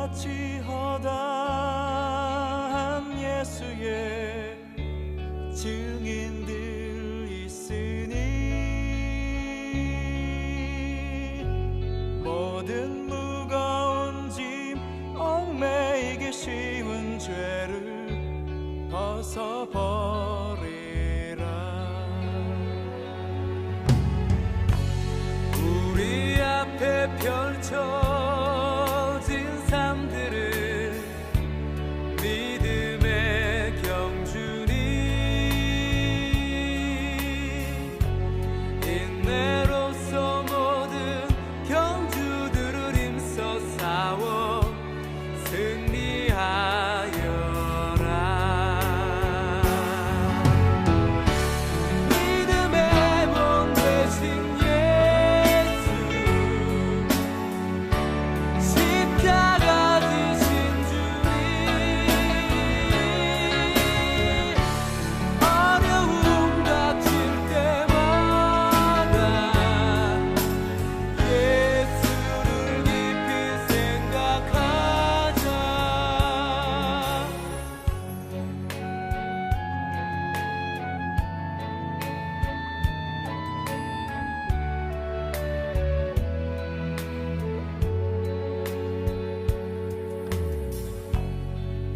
구름같이 허다한 예수의 증인들 있으니 모든 무거운 짐 얽매이기 쉬운 죄를 벗어버리라. 우리 앞에 펼쳐진 삶들을 믿음의 경주니 인내로서 모든 경주들을 힘써 싸워 승리하여라. 믿음의 몸 되신 십자가 지신 주님, 어려움 닥칠 때마다 예수를 깊이 생각하자.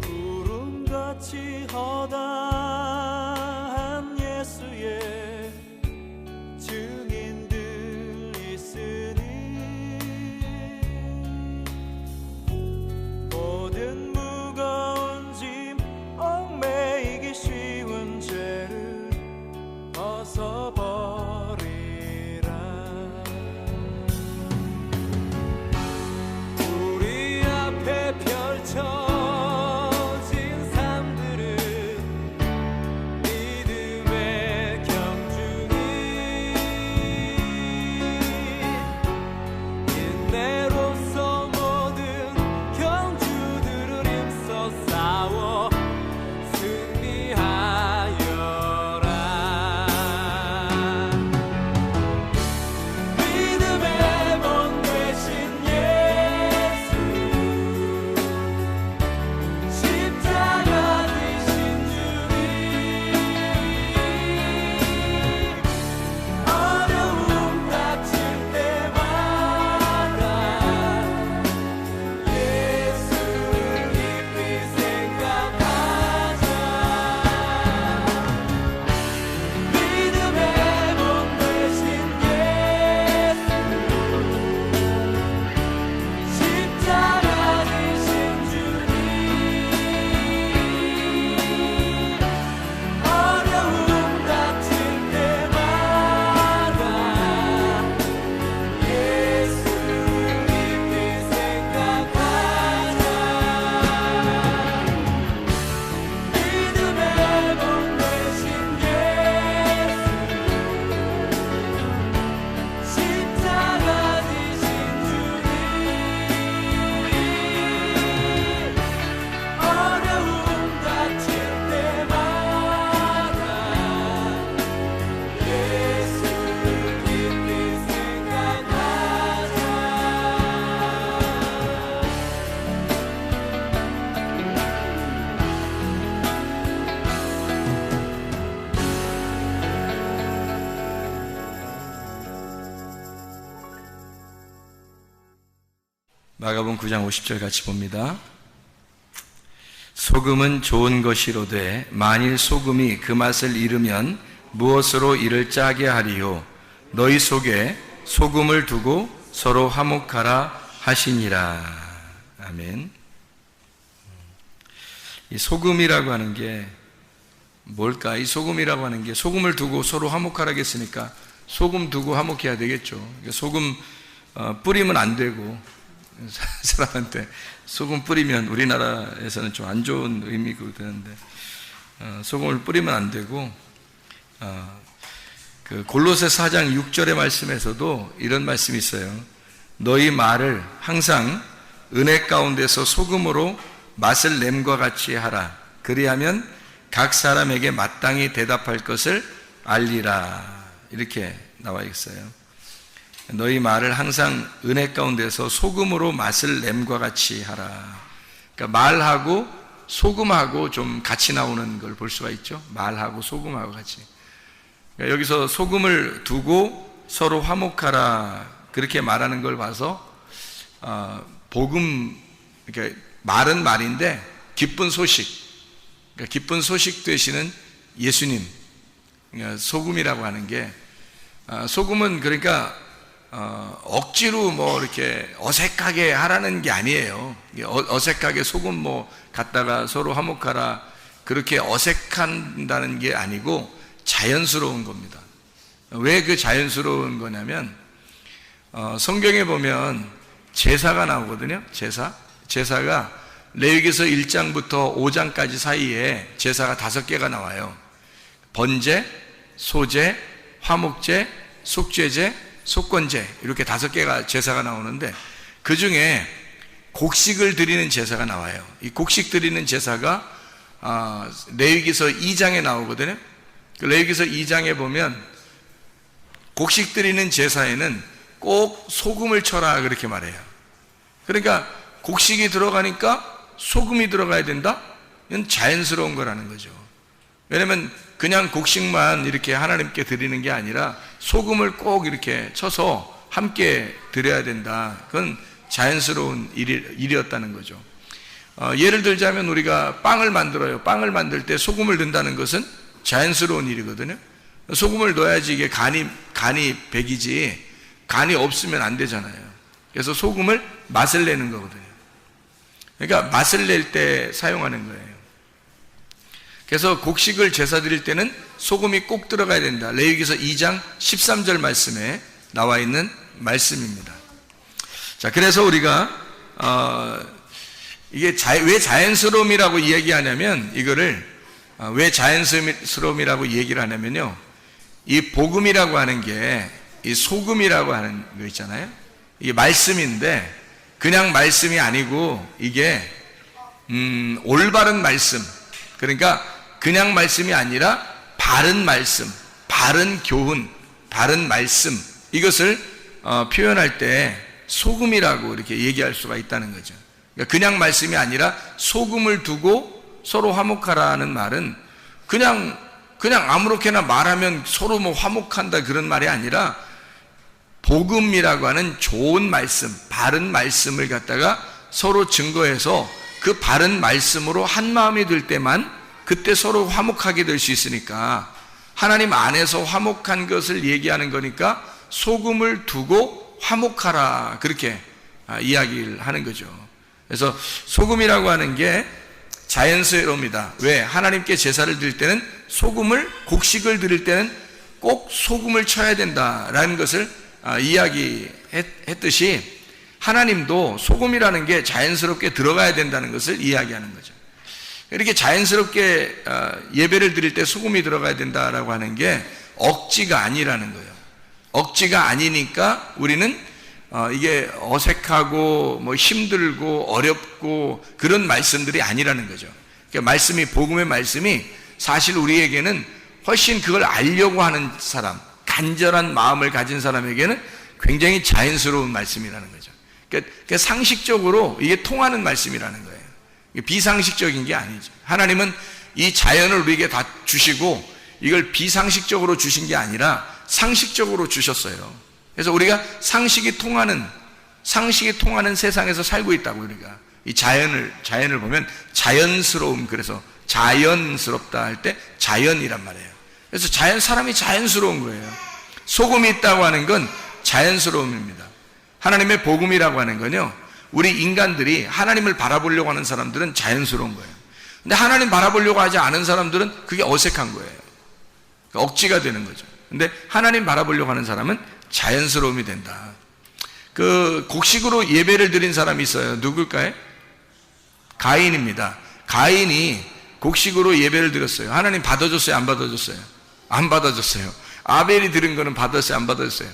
구름같이 허다한 예수의 증인들 있으니 모든 무거운 짐 얽매이기 쉬운 죄를 벗어버리라. 우리 앞에 펼쳐 마가복음 9장 50절 같이 봅니다. 소금은 좋은 것이로되 만일 소금이 그 맛을 잃으면 무엇으로 이를 짜게 하리요? 너희 속에 소금을 두고 서로 화목하라 하시니라. 아멘. 이 소금이라고 하는 게 뭘까? 이 소금이라고 하는 게 소금을 두고 서로 화목하라 했으니까 소금 두고 화목해야 되겠죠. 소금 뿌리면 안 되고, 사람한테 소금 뿌리면 우리나라에서는 좀 안 좋은 의미가 되는데, 소금을 뿌리면 안 되고, 그 골로새 4장 6절의 말씀에서도 이런 말씀이 있어요. 너희 말을 항상 은혜 가운데서 소금으로 맛을 냄과 같이 하라. 그리하면 각 사람에게 마땅히 대답할 것을 알리라. 이렇게 나와 있어요. 너희 말을 항상 은혜 가운데서 소금으로 맛을 냄과 같이 하라. 그러니까 말하고 소금하고 좀 같이 나오는 걸 볼 수가 있죠. 말하고 소금하고 같이. 그러니까 여기서 소금을 두고 서로 화목하라 그렇게 말하는 걸 봐서 복음, 그러니까 말은 말인데 기쁜 소식, 그러니까 기쁜 소식 되시는 예수님, 그러니까 소금이라고 하는 게 소금은 그러니까 억지로 뭐 이렇게 어색하게 하라는 게 아니에요. 어색하게 소금 뭐 갖다가 서로 화목하라 그렇게 어색한다는 게 아니고 자연스러운 겁니다. 왜 그 자연스러운 거냐면 성경에 보면 제사가 나오거든요. 제사가 레위기서 1장부터 5장까지 사이에 제사가 5개가 나와요. 번제, 소제, 화목제, 속죄제, 속건제 이렇게 5개가 제사가 나오는데 그 중에 곡식을 드리는 제사가 나와요. 이 곡식 드리는 제사가 레위기서 2장에 나오거든요. 그 레위기서 2장에 보면 곡식 드리는 제사에는 꼭 소금을 쳐라 그렇게 말해요. 그러니까 곡식이 들어가니까 소금이 들어가야 된다? 이건 자연스러운 거라는 거죠. 왜냐면 그냥 곡식만 이렇게 하나님께 드리는 게 아니라 소금을 꼭 이렇게 쳐서 함께 드려야 된다. 그건 자연스러운 일이었다는 거죠. 예를 들자면 우리가 빵을 만들어요. 빵을 만들 때 소금을 넣는다는 것은 자연스러운 일이거든요. 소금을 넣어야지 이게 간이 배기지 간이 없으면 안 되잖아요. 그래서 소금을 맛을 내는 거거든요. 그러니까 맛을 낼 때 사용하는 거예요. 그래서 곡식을 제사 드릴 때는 소금이 꼭 들어가야 된다. 레위기서 2장 13절 말씀에 나와 있는 말씀입니다. 자, 그래서 우리가 이게 왜 자연스러움이라고 이야기하냐면 이거를 왜 자연스러움이라고 얘기를 하냐면요, 이 복음이라고 하는 게 이 소금이라고 하는 거 있잖아요. 이게 말씀인데 그냥 말씀이 아니고 이게 올바른 말씀, 그러니까 그냥 말씀이 아니라 바른 말씀, 바른 교훈, 바른 말씀, 이것을 표현할 때 소금이라고 이렇게 얘기할 수가 있다는 거죠. 그러니까 그냥 말씀이 아니라 소금을 두고 서로 화목하라는 말은 그냥 아무렇게나 말하면 서로 뭐 화목한다 그런 말이 아니라 복음이라고 하는 좋은 말씀, 바른 말씀을 갖다가 서로 증거해서 그 바른 말씀으로 한 마음이 될 때만 그때 서로 화목하게 될 수 있으니까 하나님 안에서 화목한 것을 얘기하는 거니까 소금을 두고 화목하라 그렇게 이야기를 하는 거죠. 그래서 소금이라고 하는 게 자연스러움이다. 왜? 하나님께 제사를 드릴 때는 곡식을 드릴 때는 꼭 소금을 쳐야 된다라는 것을 이야기했듯이 하나님도 소금이라는 게 자연스럽게 들어가야 된다는 것을 이야기하는 거죠. 이렇게 자연스럽게 예배를 드릴 때 소금이 들어가야 된다라고 하는 게 억지가 아니라는 거예요. 억지가 아니니까 우리는 이게 어색하고 뭐 힘들고 어렵고 그런 말씀들이 아니라는 거죠. 그러니까 복음의 말씀이 사실 우리에게는 훨씬 그걸 알려고 하는 사람, 간절한 마음을 가진 사람에게는 굉장히 자연스러운 말씀이라는 거죠. 그러니까 상식적으로 이게 통하는 말씀이라는 거예요. 비상식적인 게 아니죠. 하나님은 이 자연을 우리에게 다 주시고 이걸 비상식적으로 주신 게 아니라 상식적으로 주셨어요. 그래서 우리가 상식이 통하는 세상에서 살고 있다고. 우리가 이 자연을 보면 자연스러움, 그래서 자연스럽다 할 때 자연이란 말이에요. 그래서 사람이 자연스러운 거예요. 소금이 있다고 하는 건 자연스러움입니다. 하나님의 복음이라고 하는 건요, 우리 인간들이 하나님을 바라보려고 하는 사람들은 자연스러운 거예요. 근데 하나님 바라보려고 하지 않은 사람들은 그게 어색한 거예요. 억지가 되는 거죠. 근데 하나님 바라보려고 하는 사람은 자연스러움이 된다. 그 곡식으로 예배를 드린 사람이 있어요. 누굴까요? 가인입니다. 가인이 곡식으로 예배를 드렸어요. 하나님 받아줬어요? 안 받아줬어요? 안 받아줬어요. 아벨이 드린 거는 받았어요? 안 받아줬어요?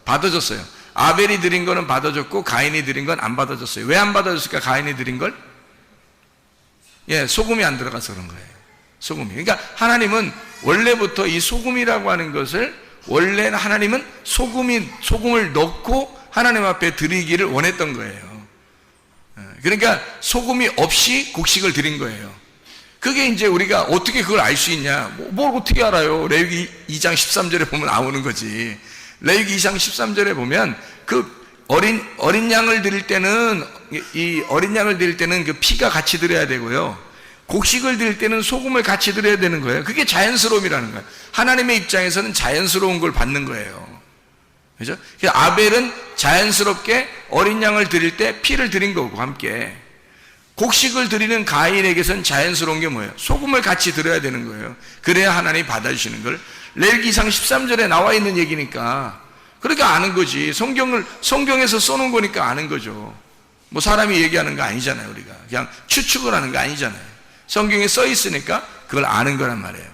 받아줬어요. 아벨이 드린 거는 받아줬고 가인이 드린 건 안 받아줬어요. 왜 안 받아줬을까? 가인이 드린 걸? 소금이 안 들어가서 그런 거예요. 소금이. 그러니까 하나님은 원래부터 이 소금이라고 하는 것을 원래는 하나님은 소금을 넣고 하나님 앞에 드리기를 원했던 거예요. 그러니까 소금이 없이 곡식을 드린 거예요. 그게 이제 우리가 어떻게 그걸 알 수 있냐? 뭘 어떻게 알아요? 레위기 2장 13절에 보면 나오는 거지. 레위기 2장 13절에 보면 그 어린 양을 드릴 때는 그 피가 같이 드려야 되고요. 곡식을 드릴 때는 소금을 같이 드려야 되는 거예요. 그게 자연스러움이라는 거예요. 하나님의 입장에서는 자연스러운 걸 받는 거예요. 그죠? 그래서 아벨은 자연스럽게 어린 양을 드릴 때 피를 드린 거고 함께. 곡식을 드리는 가인에게선 자연스러운 게 뭐예요? 소금을 같이 드려야 되는 거예요. 그래야 하나님이 받아주시는 걸. 레위기상 13절에 나와 있는 얘기니까 그러니까 아는 거지. 성경에서 써놓은 거니까 아는 거죠. 뭐 사람이 얘기하는 거 아니잖아요. 우리가 그냥 추측을 하는 거 아니잖아요. 성경에 써 있으니까 그걸 아는 거란 말이에요.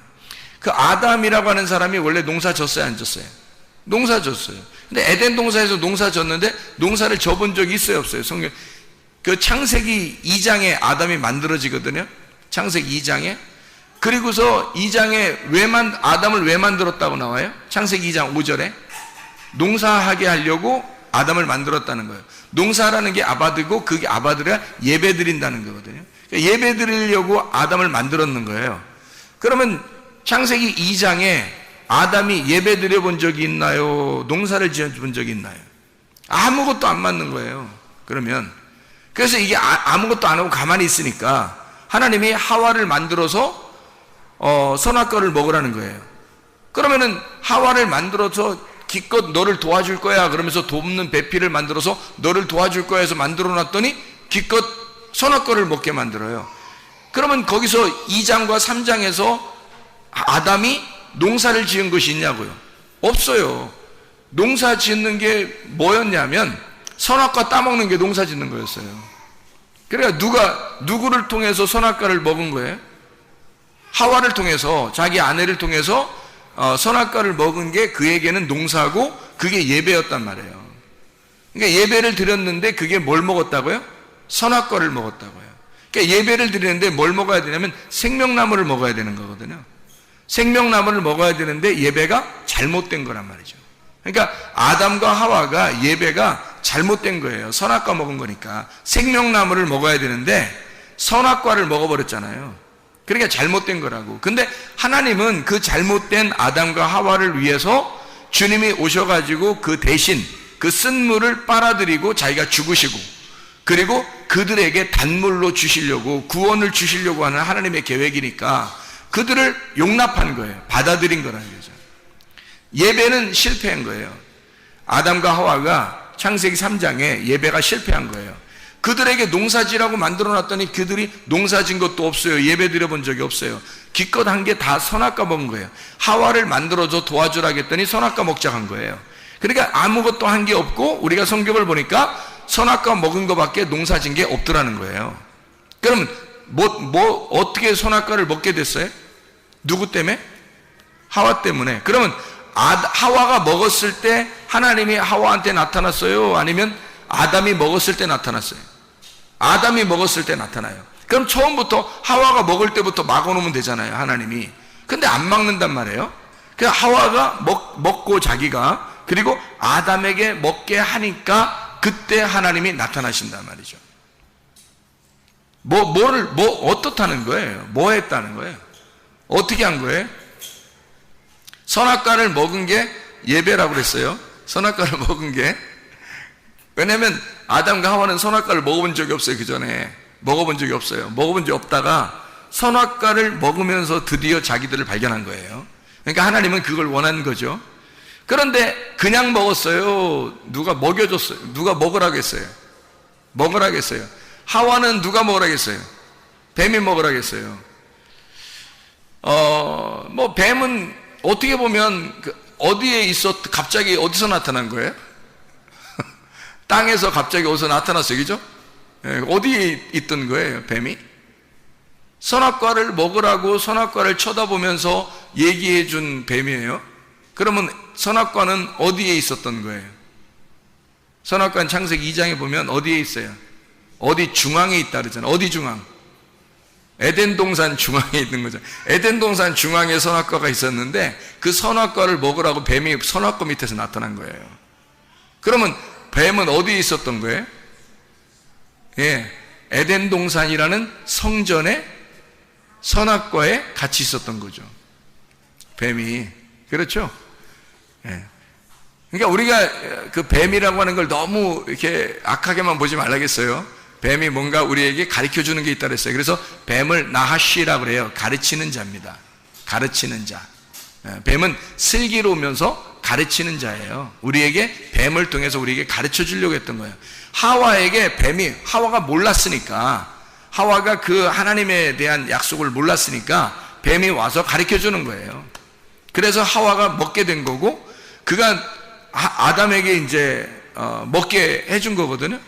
그 아담이라고 하는 사람이 원래 농사 졌어요, 안 졌어요? 농사 졌어요. 근데 에덴 동산에서 농사 졌는데 농사를 져본 적이 있어요, 없어요? 성경 그 창세기 2장에 아담이 만들어지거든요. 창세기 2장에. 그리고서 2장에 아담을 왜 만들었다고 나와요? 창세기 2장 5절에 농사하게 하려고 아담을 만들었다는 거예요. 농사라는 게 아바드고 그게 아바드가 예배 드린다는 거거든요. 그러니까 예배 드리려고 아담을 만들었는 거예요. 그러면 창세기 2장에 아담이 예배 드려본 적이 있나요? 농사를 지어본 적이 있나요? 아무것도 안 맞는 거예요. 그러면 그래서 이게 아무것도 안 하고 가만히 있으니까 하나님이 하와를 만들어서 선악과를 먹으라는 거예요. 그러면은 하와를 만들어서 기껏 너를 도와줄 거야 그러면서 돕는 배필을 만들어서 너를 도와줄 거야 해서 만들어 놨더니 기껏 선악과를 먹게 만들어요. 그러면 거기서 2장과 3장에서 아담이 농사를 지은 것이 있냐고요? 없어요. 농사 짓는 게 뭐였냐면 선악과 따먹는 게 농사 짓는 거였어요. 그러니까 누구를 통해서 선악과를 먹은 거예요? 하와를 통해서, 자기 아내를 통해서 선악과를 먹은 게 그에게는 농사고 그게 예배였단 말이에요. 그러니까 예배를 드렸는데 그게 뭘 먹었다고요? 선악과를 먹었다고요. 그러니까 예배를 드리는데 뭘 먹어야 되냐면 생명나무를 먹어야 되는 거거든요. 생명나무를 먹어야 되는데 예배가 잘못된 거란 말이죠. 그러니까 아담과 하와가 예배가 잘못된 거예요. 선악과 먹은 거니까. 생명나무를 먹어야 되는데 선악과를 먹어버렸잖아요. 그러니까 잘못된 거라고. 근데 하나님은 그 잘못된 아담과 하와를 위해서 주님이 오셔가지고 그 대신 그 쓴물을 빨아들이고 자기가 죽으시고 그리고 그들에게 단물로 주시려고 구원을 주시려고 하는 하나님의 계획이니까 그들을 용납한 거예요. 받아들인 거라는 거죠. 예배는 실패한 거예요. 아담과 하와가 창세기 3장에 예배가 실패한 거예요. 그들에게 농사지라고 만들어놨더니 그들이 농사진 것도 없어요. 예배 드려본 적이 없어요. 기껏 한 게 다 선악과 먹은 거예요. 하와를 만들어줘 도와주라 했더니 선악과 먹자 한 거예요. 그러니까 아무것도 한 게 없고 우리가 성경을 보니까 선악과 먹은 것밖에 농사진 게 없더라는 거예요. 그러면 어떻게 선악과를 먹게 됐어요? 누구 때문에? 하와 때문에. 그러면 하와가 먹었을 때 하나님이 하와한테 나타났어요? 아니면 아담이 먹었을 때 나타났어요? 아담이 먹었을 때 나타나요. 그럼 처음부터 하와가 먹을 때부터 막아놓으면 되잖아요, 하나님이. 근데 안 막는단 말이에요. 그냥 하와가 먹고 자기가 그리고 아담에게 먹게 하니까 그때 하나님이 나타나신단 말이죠. 어떻다는 거예요? 뭐 했다는 거예요? 어떻게 한 거예요? 선악과를 먹은 게 예배라고 그랬어요. 선악과를 먹은 게. 왜냐면 아담과 하와는 선악과를 먹어본 적이 없어요. 그 전에 먹어본 적이 없어요. 먹어본 적이 없다가 선악과를 먹으면서 드디어 자기들을 발견한 거예요. 그러니까 하나님은 그걸 원하는 거죠. 그런데 그냥 먹었어요? 누가 먹여줬어요? 누가 먹으라고 했어요? 먹으라고 했어요. 하와는 누가 먹으라고 했어요? 뱀이 먹으라고 했어요. 뱀은 어떻게 보면 어디에 갑자기 어디서 나타난 거예요? 땅에서 갑자기 어디서 나타났어요, 그죠? 어디에 있던 거예요, 뱀이? 선악과를 먹으라고 선악과를 쳐다보면서 얘기해 준 뱀이에요. 그러면 선악과는 어디에 있었던 거예요? 선악과는 창세기 2장에 보면 어디에 있어요? 어디 중앙에 있다 그러잖아요. 어디 중앙? 에덴 동산 중앙에 있는 거죠. 에덴 동산 중앙에 선악과가 있었는데 그 선악과를 먹으라고 뱀이 선악과 밑에서 나타난 거예요. 그러면 뱀은 어디에 있었던 거예요? 예, 에덴 동산이라는 성전에 선악과에 같이 있었던 거죠. 뱀이. 그렇죠? 예. 그러니까 우리가 그 뱀이라고 하는 걸 너무 이렇게 악하게만 보지 말라겠어요. 뱀이 뭔가 우리에게 가르쳐 주는 게 있다 그랬어요. 그래서 뱀을 나하시라고 그래요. 가르치는 자입니다. 가르치는 자. 뱀은 슬기로우면서 가르치는 자예요. 우리에게 뱀을 통해서 우리에게 가르쳐 주려고 했던 거예요. 하와에게 뱀이, 하와가 몰랐으니까, 하와가 그 하나님에 대한 약속을 몰랐으니까 뱀이 와서 가르쳐 주는 거예요. 그래서 하와가 먹게 된 거고, 그가 아담에게 이제 먹게 해준 거거든요.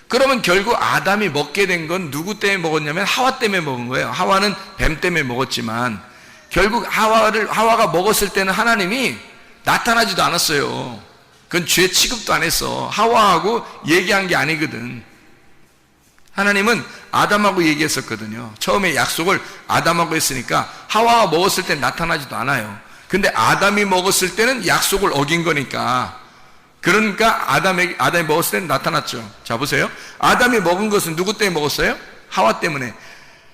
그러면 결국 아담이 먹게 된 건 누구 때문에 먹었냐면 하와 때문에 먹은 거예요. 하와는 뱀 때문에 먹었지만 결국 하와가 먹었을 때는 하나님이 나타나지도 않았어요. 그건 죄 취급도 안 했어. 하와하고 얘기한 게 아니거든. 하나님은 아담하고 얘기했었거든요. 처음에 약속을 아담하고 했으니까 하와가 먹었을 때는 나타나지도 않아요. 근데 아담이 먹었을 때는 약속을 어긴 거니까, 그러니까 아담이 먹었을 때는 나타났죠. 자, 보세요. 아담이 먹은 것은 누구 때문에 먹었어요? 하와 때문에.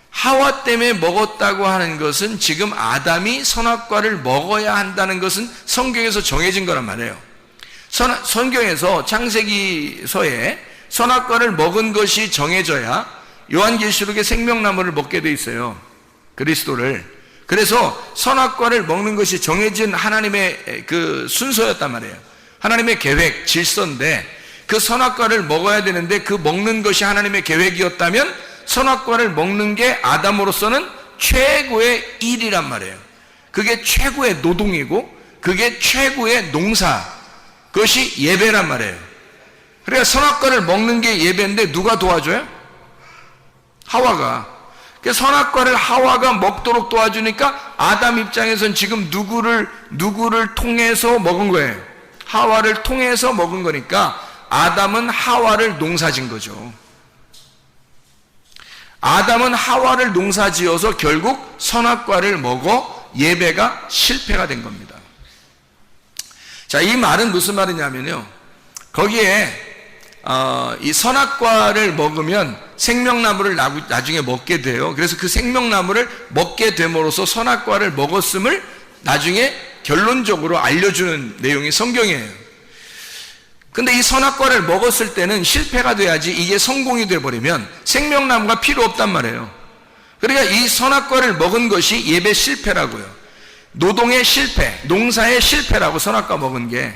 하와 때문에 먹었다고 하는 것은 지금 아담이 선악과를 먹어야 한다는 것은 성경에서 정해진 거란 말이에요. 성경에서 창세기서에 선악과를 먹은 것이 정해져야 요한계시록의 생명나무를 먹게 돼 있어요. 그리스도를. 그래서 선악과를 먹는 것이 정해진 하나님의 그 순서였단 말이에요. 하나님의 계획, 질서인데 그 선악과를 먹어야 되는데 그 먹는 것이 하나님의 계획이었다면 선악과를 먹는 게 아담으로서는 최고의 일이란 말이에요. 그게 최고의 노동이고 그게 최고의 농사, 그것이 예배란 말이에요. 그러니까 선악과를 먹는 게 예배인데 누가 도와줘요? 하와가. 선악과를 하와가 먹도록 도와주니까 아담 입장에서는 지금 누구를 통해서 먹은 거예요? 하와를 통해서 먹은 거니까 아담은 하와를 농사진 거죠. 아담은 하와를 농사지어서 결국 선악과를 먹어 예배가 실패가 된 겁니다. 자, 이 말은 무슨 말이냐면요, 거기에 이 선악과를 먹으면 생명나무를 나중에 먹게 돼요. 그래서 그 생명나무를 먹게 됨으로써 선악과를 먹었음을 나중에 결론적으로 알려주는 내용이 성경이에요. 근데 이 선악과를 먹었을 때는 실패가 돼야지 이게 성공이 돼버리면 생명나무가 필요 없단 말이에요. 그러니까 이 선악과를 먹은 것이 예배 실패라고요. 노동의 실패, 농사의 실패라고 선악과 먹은 게.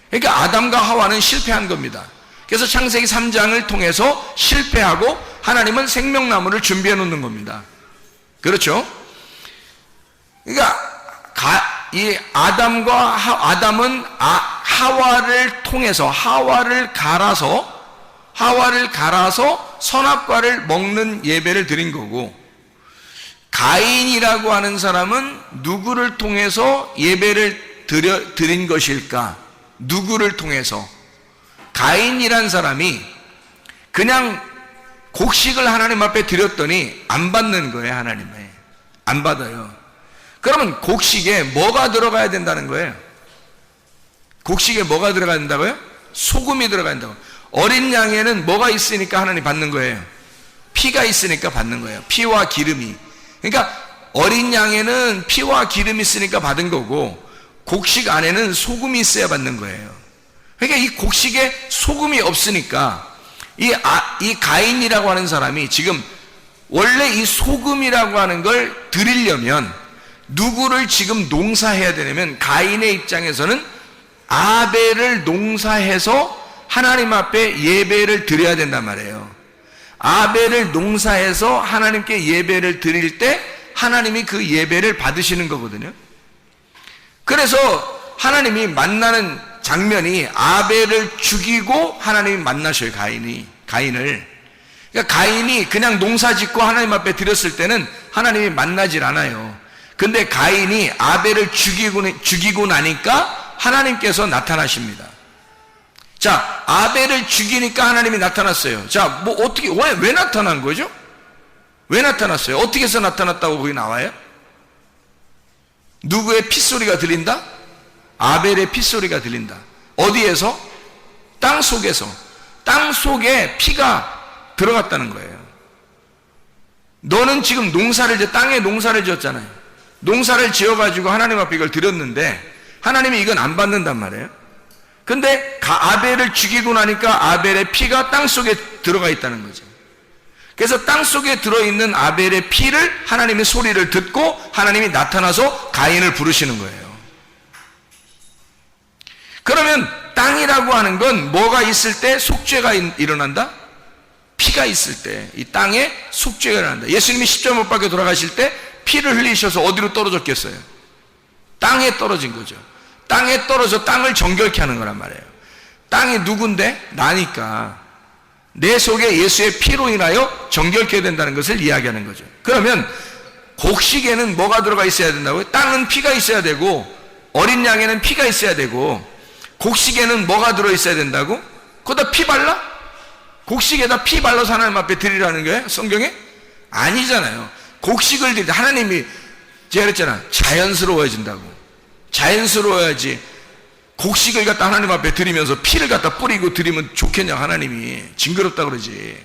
그러니까 아담과 하와는 실패한 겁니다. 그래서 창세기 3장을 통해서 실패하고 하나님은 생명나무를 준비해 놓는 겁니다. 그렇죠? 그러니까 이 아담은 하와를 통해서 하와를 갈아서 선악과를 먹는 예배를 드린 거고, 가인이라고 하는 사람은 누구를 통해서 예배를 드린 것일까? 누구를 통해서? 가인이란 사람이 그냥 곡식을 하나님 앞에 드렸더니 안 받는 거예요. 하나님에 안 받아요. 그러면 곡식에 뭐가 들어가야 된다는 거예요? 곡식에 뭐가 들어가야 된다고요? 소금이 들어가야 된다고. 어린 양에는 뭐가 있으니까 하나님 받는 거예요? 피가 있으니까 받는 거예요. 피와 기름이. 그러니까 어린 양에는 피와 기름이 있으니까 받은 거고, 곡식 안에는 소금이 있어야 받는 거예요. 그러니까 이 곡식에 소금이 없으니까 이 가인이라고 하는 사람이 지금 원래 이 소금이라고 하는 걸 드리려면 누구를 지금 농사해야 되냐면, 가인의 입장에서는 아벨을 농사해서 하나님 앞에 예배를 드려야 된단 말이에요. 아벨을 농사해서 하나님께 예배를 드릴 때 하나님이 그 예배를 받으시는 거거든요. 그래서 하나님이 만나는 장면이 아벨을 죽이고 하나님이 만나셔요. 가인을. 그러니까 가인이 그냥 농사 짓고 하나님 앞에 드렸을 때는 하나님이 만나질 않아요. 근데 가인이 아벨을 죽이고 나니까 하나님께서 나타나십니다. 자, 아벨을 죽이니까 하나님이 나타났어요. 자, 뭐 어떻게 왜 나타난 거죠? 왜 나타났어요? 어떻게 해서 나타났다고 거기 나와요? 누구의 핏소리가 들린다? 아벨의 핏소리가 들린다. 어디에서? 땅 속에서. 땅 속에 피가 들어갔다는 거예요. 너는 지금 땅에 농사를 지었잖아요. 농사를 지어가지고 하나님 앞에 이걸 드렸는데 하나님이 이건 안 받는단 말이에요. 근데 아벨을 죽이고 나니까 아벨의 피가 땅 속에 들어가 있다는 거죠. 그래서 땅 속에 들어있는 아벨의 피를 하나님의 소리를 듣고 하나님이 나타나서 가인을 부르시는 거예요. 그러면 땅이라고 하는 건 뭐가 있을 때 속죄가 일어난다? 피가 있을 때 이 땅에 속죄가 일어난다. 예수님이 십자가 못 박혀 돌아가실 때 피를 흘리셔서 어디로 떨어졌겠어요? 땅에 떨어진 거죠. 땅에 떨어져 땅을 정결케 하는 거란 말이에요. 땅이 누군데? 나니까 내 속에 예수의 피로 인하여 정결케 된다는 것을 이야기하는 거죠. 그러면 곡식에는 뭐가 들어가 있어야 된다고요? 땅은 피가 있어야 되고 어린 양에는 피가 있어야 되고 곡식에는 뭐가 들어있어야 된다고? 거기다 피 발라? 곡식에다 피 발라서 하나님 앞에 드리라는 거예요? 성경에? 아니잖아요. 곡식을 드릴 때 하나님이 제가 그랬잖아, 자연스러워진다고. 자연스러워야지 곡식을 갖다 하나님 앞에 드리면서 피를 갖다 뿌리고 드리면 좋겠냐, 하나님이. 징그럽다 그러지.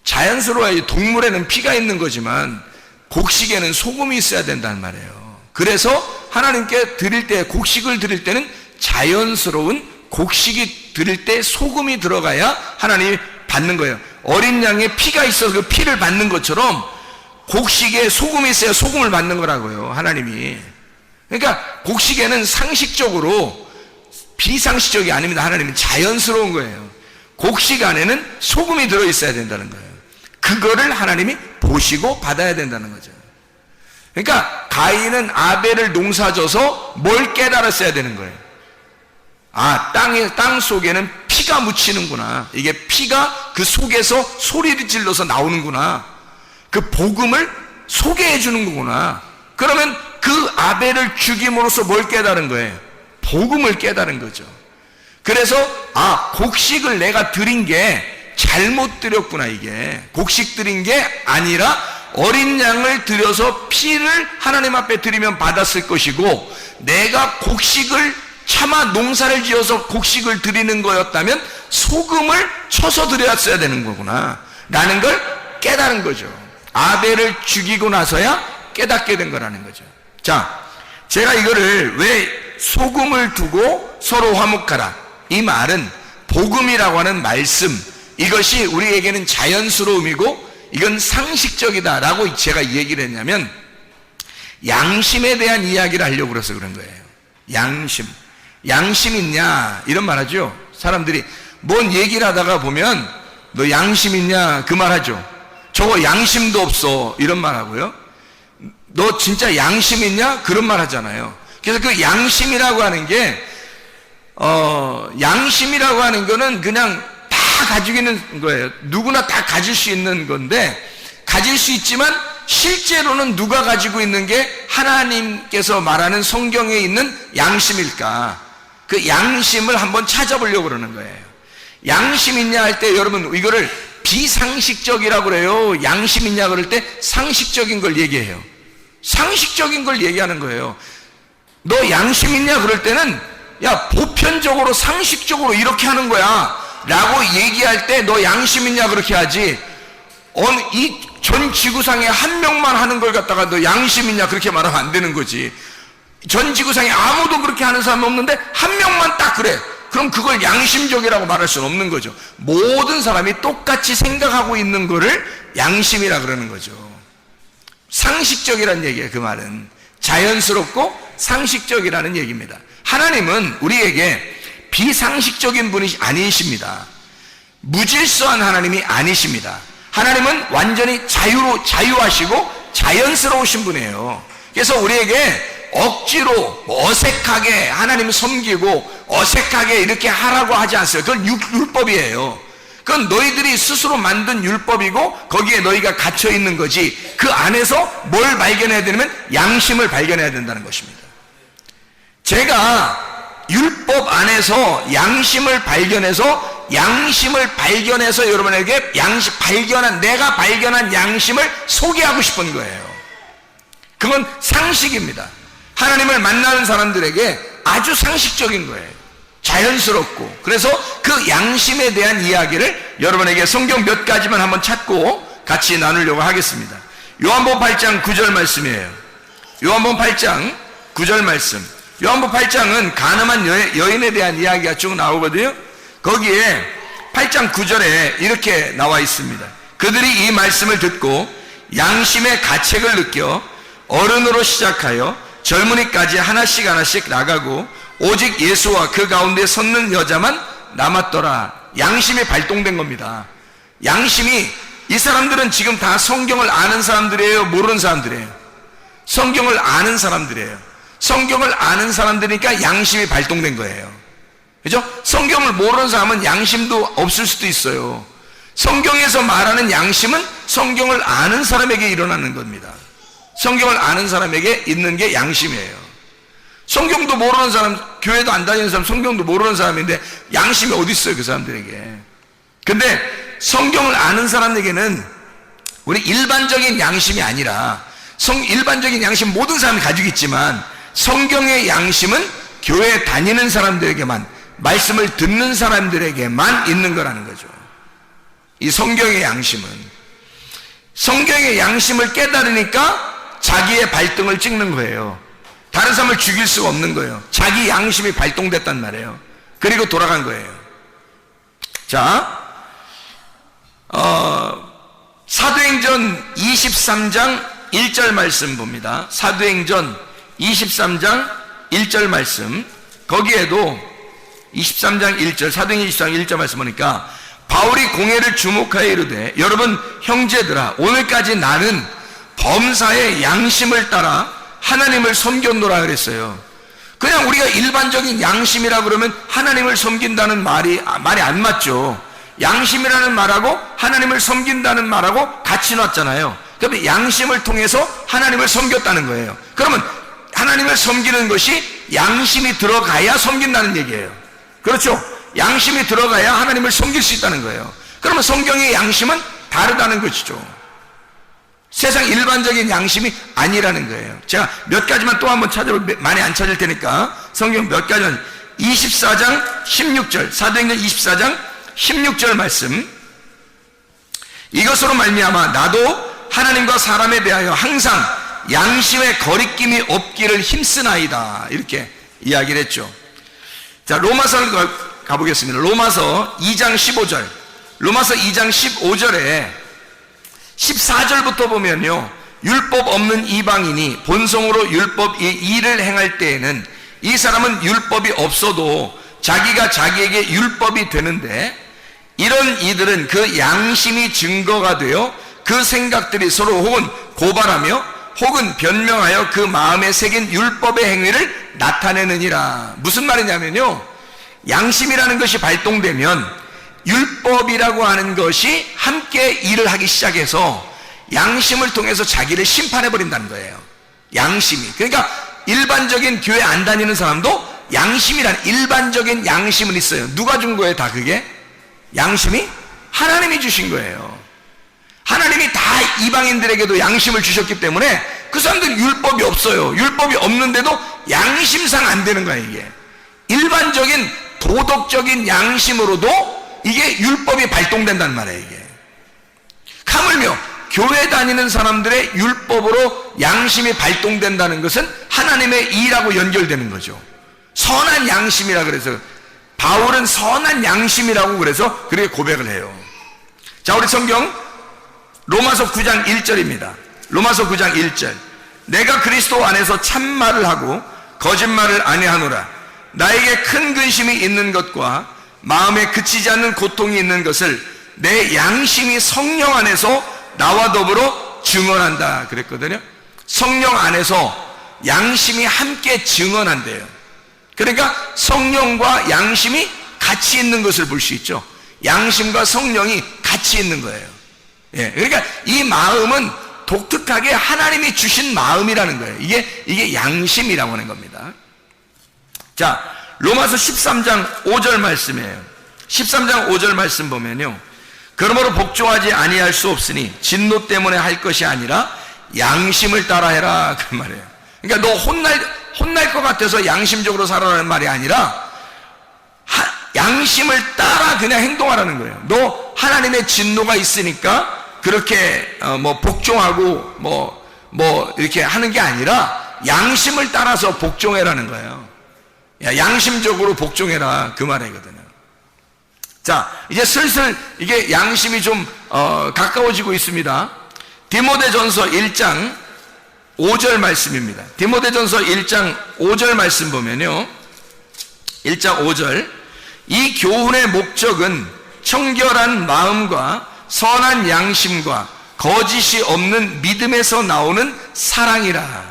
자연스러워야지. 동물에는 피가 있는 거지만 곡식에는 소금이 있어야 된다는 말이에요. 그래서 하나님께 드릴 때, 곡식을 드릴 때는 자연스러운 곡식이 드릴 때 소금이 들어가야 하나님이 받는 거예요. 어린 양의 피가 있어서 그 피를 받는 것처럼 곡식에 소금이 있어야 소금을 받는 거라고요, 하나님이. 그러니까 곡식에는 상식적으로 비상식적이 아닙니다. 하나님은 자연스러운 거예요. 곡식 안에는 소금이 들어있어야 된다는 거예요. 그거를 하나님이 보시고 받아야 된다는 거죠. 그러니까 가인은 아벨을 농사져서 뭘 깨달았어야 되는 거예요. 아, 땅 속에는 피가 묻히는구나. 이게 피가 그 속에서 소리를 질러서 나오는구나. 그 복음을 소개해 주는 거구나. 그러면 그 아벨을 죽임으로써 뭘 깨달은 거예요? 복음을 깨달은 거죠. 그래서 곡식을 내가 드린 게 잘못 드렸구나. 이게 곡식 드린 게 아니라 어린 양을 들여서 피를 하나님 앞에 드리면 받았을 것이고, 내가 곡식을 차마 농사를 지어서 곡식을 드리는 거였다면 소금을 쳐서 드렸어야 되는 거구나 라는 걸 깨달은 거죠. 아벨을 죽이고 나서야 깨닫게 된 거라는 거죠. 자, 제가 이거를 왜 소금을 두고 서로 화목하라, 이 말은 복음이라고 하는 말씀, 이것이 우리에게는 자연스러움이고 이건 상식적이다 라고 제가 얘기를 했냐면, 양심에 대한 이야기를 하려고 그래서 그런 거예요. 양심 있냐 이런 말 하죠. 사람들이 뭔 얘기를 하다가 보면 너 양심 있냐 그 말 하죠. 저거 양심도 없어 이런 말 하고요. 너 진짜 양심 있냐 그런 말 하잖아요. 그래서 그 양심이라고 하는 게 양심이라고 하는 거는 그냥 다 가지고 있는 거예요. 누구나 다 가질 수 있는 건데, 가질 수 있지만 실제로는 누가 가지고 있는 게 하나님께서 말하는 성경에 있는 양심일까? 그 양심을 한번 찾아보려고 그러는 거예요. 양심 있냐 할 때 여러분 이거를 비상식적이라고 그래요. 양심 있냐 그럴 때 상식적인 걸 얘기해요. 상식적인 걸 얘기하는 거예요. 너 양심 있냐 그럴 때는 야, 보편적으로 상식적으로 이렇게 하는 거야 라고 얘기할 때 너 양심 있냐 그렇게 하지, 이 전 지구상에 한 명만 하는 걸 갖다가 너 양심 있냐 그렇게 말하면 안 되는 거지. 전 지구상에 아무도 그렇게 하는 사람이 없는데 한 명만 딱 그래. 그럼 그걸 양심적이라고 말할 수는 없는 거죠. 모든 사람이 똑같이 생각하고 있는 거를 양심이라 그러는 거죠. 상식적이라는 얘기예요. 그 말은 자연스럽고 상식적이라는 얘기입니다. 하나님은 우리에게 비상식적인 분이 아니십니다. 무질서한 하나님이 아니십니다. 하나님은 완전히 자유하시고 자연스러우신 분이에요. 그래서 우리에게 억지로 어색하게 하나님을 섬기고 어색하게 이렇게 하라고 하지 않어요. 그건 율법이에요. 그건 너희들이 스스로 만든 율법이고 거기에 너희가 갇혀 있는 거지, 그 안에서 뭘 발견해야 되냐면 양심을 발견해야 된다는 것입니다. 제가 율법 안에서 양심을 발견해서 양심을 발견해서 여러분에게 내가 발견한 양심을 소개하고 싶은 거예요. 그건 상식입니다. 하나님을 만나는 사람들에게 아주 상식적인 거예요. 자연스럽고. 그래서 그 양심에 대한 이야기를 여러분에게 성경 몇 가지만 한번 찾고 같이 나누려고 하겠습니다. 요한복음 8장 9절 말씀이에요. 요한복음 8장 9절 말씀. 요한복음 8장은 간음한 여인에 대한 이야기가 쭉 나오거든요. 거기에 8장 9절에 이렇게 나와 있습니다. 그들이 이 말씀을 듣고 양심의 가책을 느껴 어른으로 시작하여 젊은이까지 하나씩 나가고 오직 예수와 그 가운데 섰는 여자만 남았더라. 양심이 발동된 겁니다. 양심이, 이 사람들은 지금 다 성경을 아는 사람들이에요, 모르는 사람들이에요? 성경을 아는 사람들이에요. 성경을 아는 사람들이니까 양심이 발동된 거예요. 그죠? 성경을 모르는 사람은 양심도 없을 수도 있어요. 성경에서 말하는 양심은 성경을 아는 사람에게 일어나는 겁니다. 성경을 아는 사람에게 있는 게 양심이에요. 성경도 모르는 사람, 교회도 안 다니는 사람, 성경도 모르는 사람인데 양심이 어디 있어요, 그 사람들에게? 근데 성경을 아는 사람에게는 우리 일반적인 양심이 아니라, 일반적인 양심 모든 사람이 가지고 있지만 성경의 양심은 교회 다니는 사람들에게만, 말씀을 듣는 사람들에게만 있는 거라는 거죠. 이 성경의 양심은. 성경의 양심을 깨달으니까 자기의 발등을 찍는 거예요. 다른 사람을 죽일 수가 없는 거예요. 자기 양심이 발동됐단 말이에요. 그리고 돌아간 거예요. 자, 사도행전 23장 1절 말씀 봅니다. 사도행전 23장 1절 말씀. 거기에도 23장 1절, 사도행전 23장 1절 말씀 보니까 바울이 공회를 주목하여 이르되 여러분 형제들아 오늘까지 나는 범사의 양심을 따라 하나님을 섬겼노라 그랬어요. 그냥 우리가 일반적인 양심이라 그러면 하나님을 섬긴다는 말이 안 맞죠. 양심이라는 말하고 하나님을 섬긴다는 말하고 같이 놨잖아요. 그러면 양심을 통해서 하나님을 섬겼다는 거예요. 그러면 하나님을 섬기는 것이 양심이 들어가야 섬긴다는 얘기예요. 그렇죠? 양심이 들어가야 하나님을 섬길 수 있다는 거예요. 그러면 성경의 양심은 다르다는 것이죠. 세상 일반적인 양심이 아니라는 거예요. 제가 몇 가지만 또 한번 찾아볼, 많이 안 찾을 테니까 성경 몇 가지만. 24장 16절, 사도행전 24장 16절 말씀. 이것으로 말미암아 나도 하나님과 사람에 대하여 항상 양심의 거리낌이 없기를 힘쓰나이다. 이렇게 이야기를 했죠. 자, 로마서를 가보겠습니다. 로마서 2장 15절. 로마서 2장 15절에 14절부터 보면요, 율법 없는 이방인이 본성으로 율법 일을 행할 때에는 이 사람은 율법이 없어도 자기가 자기에게 율법이 되는데 이런 이들은 그 양심이 증거가 되어 그 생각들이 서로 혹은 고발하며 혹은 변명하여 그 마음에 새긴 율법의 행위를 나타내느니라. 무슨 말이냐면요, 양심이라는 것이 발동되면 율법이라고 하는 것이 함께 일을 하기 시작해서 양심을 통해서 자기를 심판해버린다는 거예요. 양심이. 그러니까 일반적인 교회 안 다니는 사람도 양심이라는 일반적인 양심은 있어요. 누가 준 거예요, 다 그게? 양심이? 하나님이 주신 거예요. 하나님이 다 이방인들에게도 양심을 주셨기 때문에 그 사람들은 율법이 없어요. 율법이 없는데도 양심상 안 되는 거예요, 이게. 일반적인 도덕적인 양심으로도 이게 율법이 발동된단 말이에요, 이게. 하물며 교회 다니는 사람들의 율법으로 양심이 발동된다는 것은 하나님의 일하고 연결되는 거죠. 선한 양심이라 그래서 바울은 선한 양심이라고 그래서 그렇게 고백을 해요. 자, 우리 성경 로마서 9장 1절입니다. 로마서 9장 1절. 내가 그리스도 안에서 참말을 하고 거짓말을 아니하노라. 나에게 큰 근심이 있는 것과 마음에 그치지 않는 고통이 있는 것을 내 양심이 성령 안에서 나와 더불어 증언한다 그랬거든요. 성령 안에서 양심이 함께 증언한대요. 그러니까 성령과 양심이 같이 있는 것을 볼 수 있죠. 양심과 성령이 같이 있는 거예요. 예, 그러니까 이 마음은 독특하게 하나님이 주신 마음이라는 거예요. 이게 양심이라고 하는 겁니다. 자, 로마서 13장 5절 말씀이에요. 13장 5절 말씀 보면요, 그러므로 복종하지 아니할 수 없으니 진노 때문에 할 것이 아니라 양심을 따라해라, 그 말이에요. 그러니까 너 혼날 것 같아서 양심적으로 살아라는 말이 아니라 양심을 따라 그냥 행동하라는 거예요. 너 하나님의 진노가 있으니까 그렇게 복종하고 이렇게 하는 게 아니라 양심을 따라서 복종해라는 거예요. 양심적으로 복종해라, 그 말이거든요. 자, 이제 슬슬 이게 양심이 좀 가까워지고 있습니다. 디모데전서 1장 5절 말씀입니다. 디모데전서 1장 5절 말씀 보면요, 1장 5절, 이 교훈의 목적은 청결한 마음과 선한 양심과 거짓이 없는 믿음에서 나오는 사랑이라.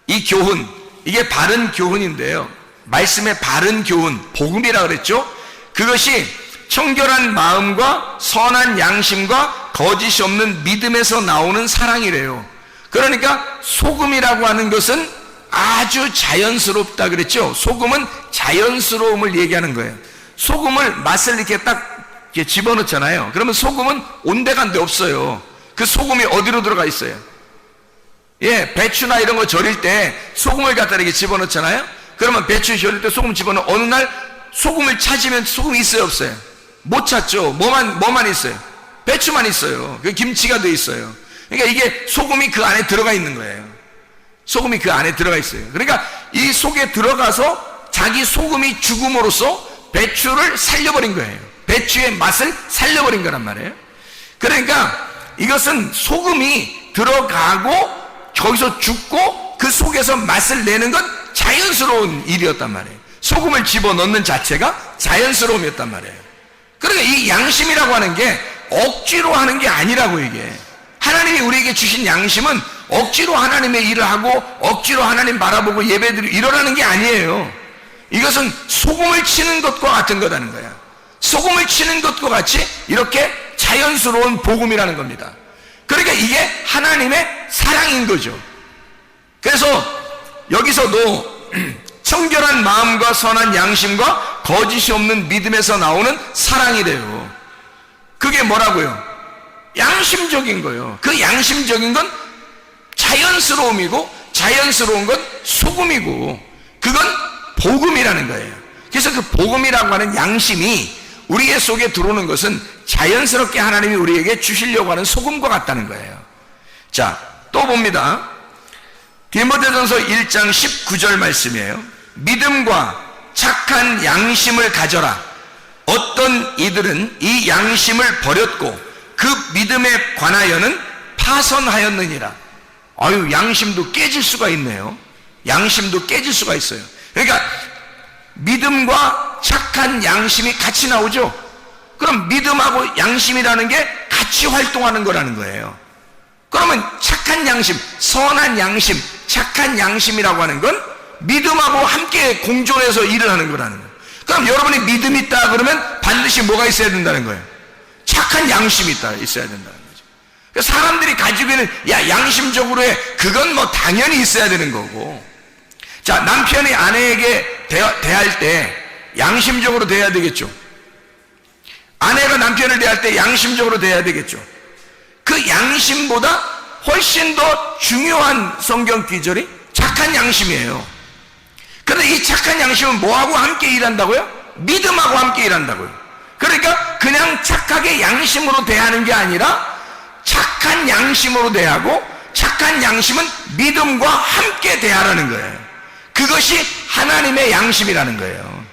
이 교훈, 이게 바른 교훈인데요, 말씀의 바른 교훈, 복음이라 그랬죠. 그것이 청결한 마음과 선한 양심과 거짓이 없는 믿음에서 나오는 사랑이래요. 그러니까 소금이라고 하는 것은 아주 자연스럽다 그랬죠. 소금은 자연스러움을 얘기하는 거예요. 소금을 맛을 이렇게 딱 이렇게 집어넣잖아요. 그러면 소금은 온데간데 없어요. 그 소금이 어디로 들어가 있어요? 배추나 이런 거 절일 때 소금을 갖다 이렇게 집어넣잖아요. 그러면 배추 절일 때 소금 집어넣어. 어느 날 소금을 찾으면 소금이 있어요, 없어요? 못 찾죠. 뭐만 있어요? 배추만 있어요. 그 김치가 돼 있어요. 그러니까 이게 소금이 그 안에 들어가 있는 거예요. 소금이 그 안에 들어가 있어요. 그러니까 이 속에 들어가서 자기 소금이 죽음으로써 배추를 살려버린 거예요. 배추의 맛을 살려버린 거란 말이에요. 그러니까 이것은 소금이 들어가고 거기서 죽고 그 속에서 맛을 내는 건 자연스러운 일이었단 말이에요. 소금을 집어넣는 자체가 자연스러움이었단 말이에요. 그러니까 이 양심이라고 하는 게 억지로 하는 게 아니라고. 이게 하나님이 우리에게 주신 양심은 억지로 하나님의 일을 하고 억지로 하나님 바라보고 예배드리고 이러라는 게 아니에요. 이것은 소금을 치는 것과 같은 거라는 거야. 소금을 치는 것과 같이 이렇게 자연스러운 복음이라는 겁니다. 그러니까 이게 하나님의 사랑인 거죠. 그래서 여기서도 청결한 마음과 선한 양심과 거짓이 없는 믿음에서 나오는 사랑이래요. 그게 뭐라고요? 양심적인 거예요. 그 양심적인 건 자연스러움이고 자연스러운 건 소금이고 그건 복음이라는 거예요. 그래서 그 복음이라고 하는 양심이 우리의 속에 들어오는 것은 자연스럽게 하나님이 우리에게 주시려고 하는 소금과 같다는 거예요. 자, 또 봅니다. 디모데전서 1장 19절 말씀이에요. 믿음과 착한 양심을 가져라. 어떤 이들은 이 양심을 버렸고 그 믿음에 관하여는 파선하였느니라. 아유, 양심도 깨질 수가 있네요. 양심도 깨질 수가 있어요. 그러니까 믿음과 착한 양심이 같이 나오죠. 그럼 믿음하고 양심이라는 게 같이 활동하는 거라는 거예요. 그러면 착한 양심, 선한 양심, 착한 양심이라고 하는 건 믿음하고 함께 공존해서 일을 하는 거라는 거예요. 그럼 여러분이 믿음이 있다 그러면 반드시 뭐가 있어야 된다는 거예요? 착한 양심이 있어야 된다는 거죠. 사람들이 가지고 있는 양심적으로 해, 그건 뭐 당연히 있어야 되는 거고. 자, 남편이 아내에게 대할 때 양심적으로 대해야 되겠죠. 아내가 남편을 대할 때 양심적으로 대해야 되겠죠. 그 양심보다 훨씬 더 중요한 성경 기절이 착한 양심이에요. 그런데 이 착한 양심은 뭐하고 함께 일한다고요? 믿음하고 함께 일한다고요. 그러니까 그냥 착하게 양심으로 대하는 게 아니라 착한 양심으로 대하고 착한 양심은 믿음과 함께 대하라는 거예요. 그것이 하나님의 양심이라는 거예요.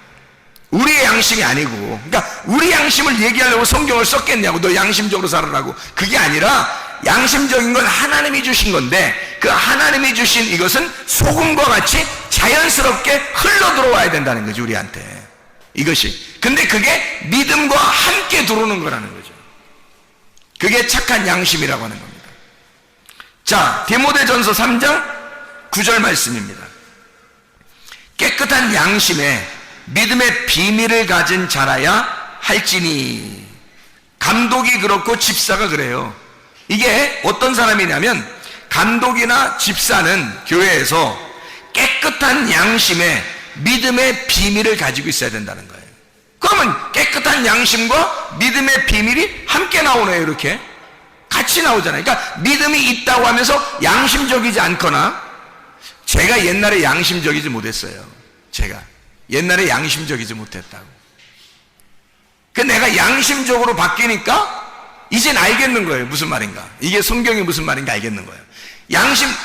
우리의 양심이 아니고. 그러니까 우리 양심을 얘기하려고 성경을 썼겠냐고. 너 양심적으로 살아라고. 그게 아니라 양심적인 건 하나님이 주신 건데 그 하나님이 주신 이것은 소금과 같이 자연스럽게 흘러 들어와야 된다는 거지, 우리한테. 이것이. 근데 그게 믿음과 함께 들어오는 거라는 거죠. 그게 착한 양심이라고 하는 겁니다. 자, 디모데전서 3장 9절 말씀입니다. 깨끗한 양심에 믿음의 비밀을 가진 자라야 할지니. 감독이 그렇고 집사가 그래요. 이게 어떤 사람이냐면 감독이나 집사는 교회에서 깨끗한 양심에 믿음의 비밀을 가지고 있어야 된다는 거예요. 그러면 그러면 깨끗한 양심과 믿음의 비밀이 함께 나오네요. 이렇게 같이 나오잖아요. 그러니까 믿음이 있다고 하면서 양심적이지 않거나, 제가 옛날에 양심적이지 못했어요. 제가 옛날에 양심적이지 못했다고. 그 내가 양심적으로 바뀌니까 이젠 알겠는 거예요. 무슨 말인가, 이게 성경이 무슨 말인가 알겠는 거예요.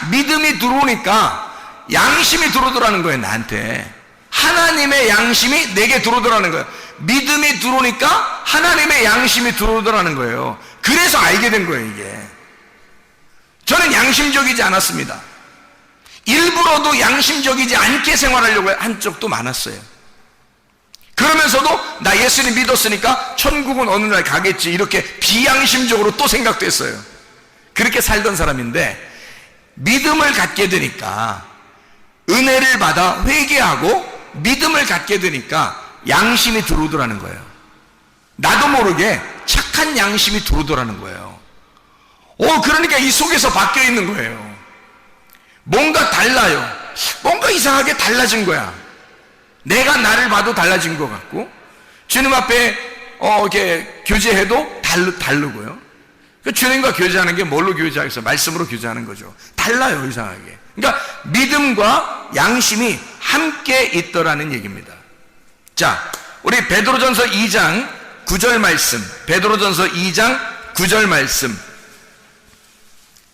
믿음이 들어오니까 양심이 들어오더라는 거예요. 나한테 하나님의 양심이 내게 들어오더라는 거예요. 믿음이 들어오니까 하나님의 양심이 들어오더라는 거예요. 그래서 알게 된 거예요. 이게 저는 양심적이지 않았습니다. 일부러도 양심적이지 않게 생활하려고 한 적도 많았어요. 그러면서도 나 예수님 믿었으니까 천국은 어느 날 가겠지, 이렇게 비양심적으로 또 생각도 했어요. 그렇게 살던 사람인데 믿음을 갖게 되니까, 은혜를 받아 회개하고 믿음을 갖게 되니까 양심이 들어오더라는 거예요. 나도 모르게 착한 양심이 들어오더라는 거예요. 그러니까 이 속에서 바뀌어 있는 거예요. 뭔가 달라요. 뭔가 이상하게 달라진 거야. 내가 나를 봐도 달라진 것 같고, 주님 앞에 이렇게 교제해도 다르고요. 주님과 교제하는 게 뭘로 교제하겠어요? 말씀으로 교제하는 거죠. 달라요, 이상하게. 그러니까 믿음과 양심이 함께 있더라는 얘기입니다. 자, 우리 베드로전서 2장 9절 말씀, 베드로전서 2장 9절 말씀.